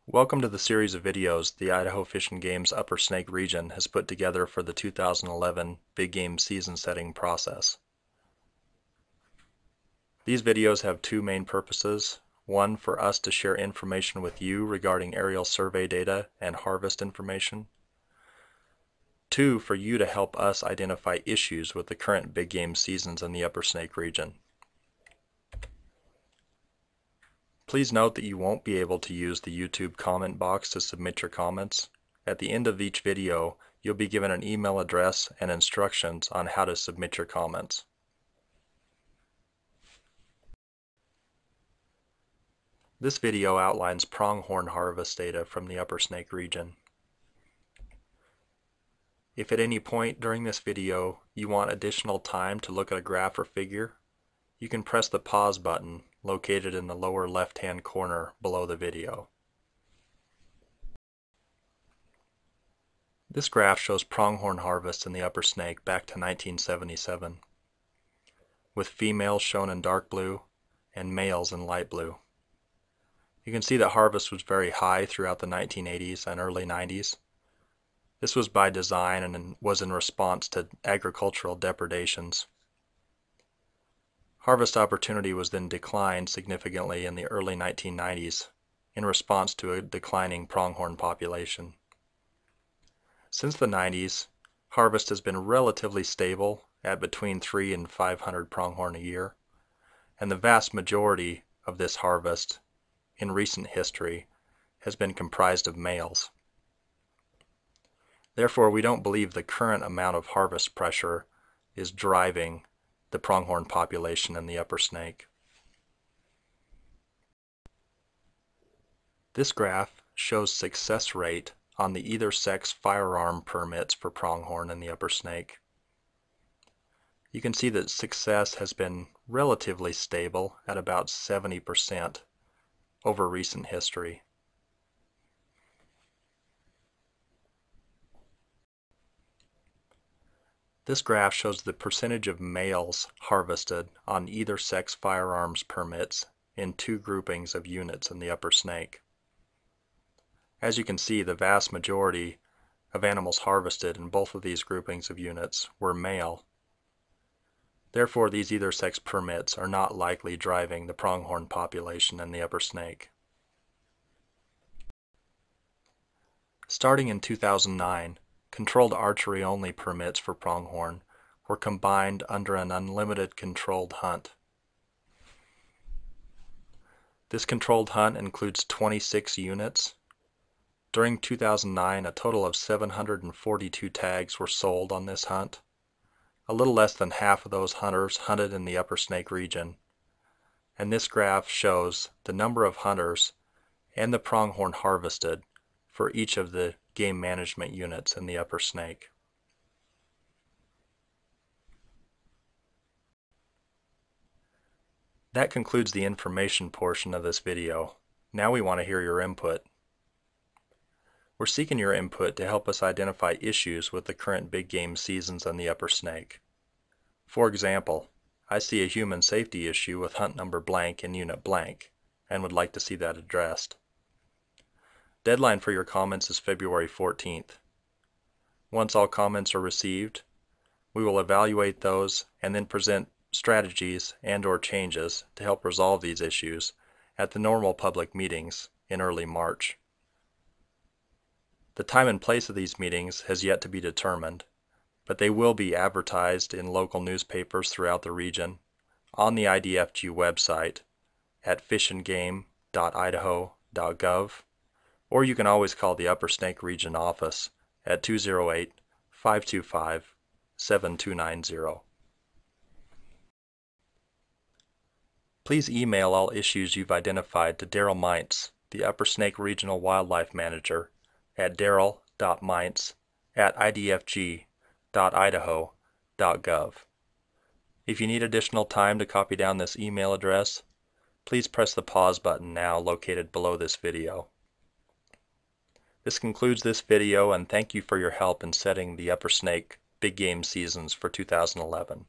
Welcome to the series of videos the Idaho Fish and Game's Upper Snake region has put together for the 2011 big game season setting process. These videos have two main purposes. One, for us to share information with you regarding aerial survey data and harvest information. Two, for you to help us identify issues with the current big game seasons in the Upper Snake region. Please note that you won't be able to use the YouTube comment box to submit your comments. At the end of each video, you'll be given an email address and instructions on how to submit your comments. This video outlines pronghorn harvest data from the Upper Snake region. If at any point during this video you want additional time to look at a graph or figure, you can press the pause button located in the lower left-hand corner below the video. This graph shows pronghorn harvest in the Upper Snake back to 1977, with females shown in dark blue and males in light blue. You can see that harvest was very high throughout the 1980s and early 90s. This was by design and was in response to agricultural depredations. Harvest opportunity was then declined significantly in the early 1990s in response to a declining pronghorn population. Since the 90s, harvest has been relatively stable at between 300 and 500 pronghorn a year, and the vast majority of this harvest in recent history has been comprised of males. Therefore, we don't believe the current amount of harvest pressure is driving the pronghorn population in the Upper Snake. This graph shows success rate on the either sex firearm permits for pronghorn in the Upper Snake. You can see that success has been relatively stable at about 70% over recent history. This graph shows the percentage of males harvested on either sex firearms permits in two groupings of units in the Upper Snake. As you can see, the vast majority of animals harvested in both of these groupings of units were male. Therefore, these either sex permits are not likely driving the pronghorn population in the Upper Snake. Starting in 2009, controlled archery-only permits for pronghorn were combined under an unlimited controlled hunt. This controlled hunt includes 26 units. During 2009, a total of 742 tags were sold on this hunt. A little less than half of those hunters hunted in the Upper Snake region, and this graph shows the number of hunters and the pronghorn harvested for each of the game management units in the Upper Snake. That concludes the information portion of this video. Now we want to hear your input. We're seeking your input to help us identify issues with the current big game seasons in the Upper Snake. For example, I see a human safety issue with hunt number blank in unit blank and would like to see that addressed. Deadline for your comments is February 14th. Once all comments are received, we will evaluate those and then present strategies and/or changes to help resolve these issues at the normal public meetings in early March. The time and place of these meetings has yet to be determined, but they will be advertised in local newspapers throughout the region, on the IDFG website at fishandgame.idaho.gov, or you can always call the Upper Snake Region office at 208-525-7290. Please email all issues you've identified to Daryl Meintz, the Upper Snake Regional Wildlife Manager, at daryl.meintz@idfg.idaho.gov. If you need additional time to copy down this email address, please press the pause button now located below this video. This concludes this video, and thank you for your help in setting the Upper Snake big game seasons for 2011.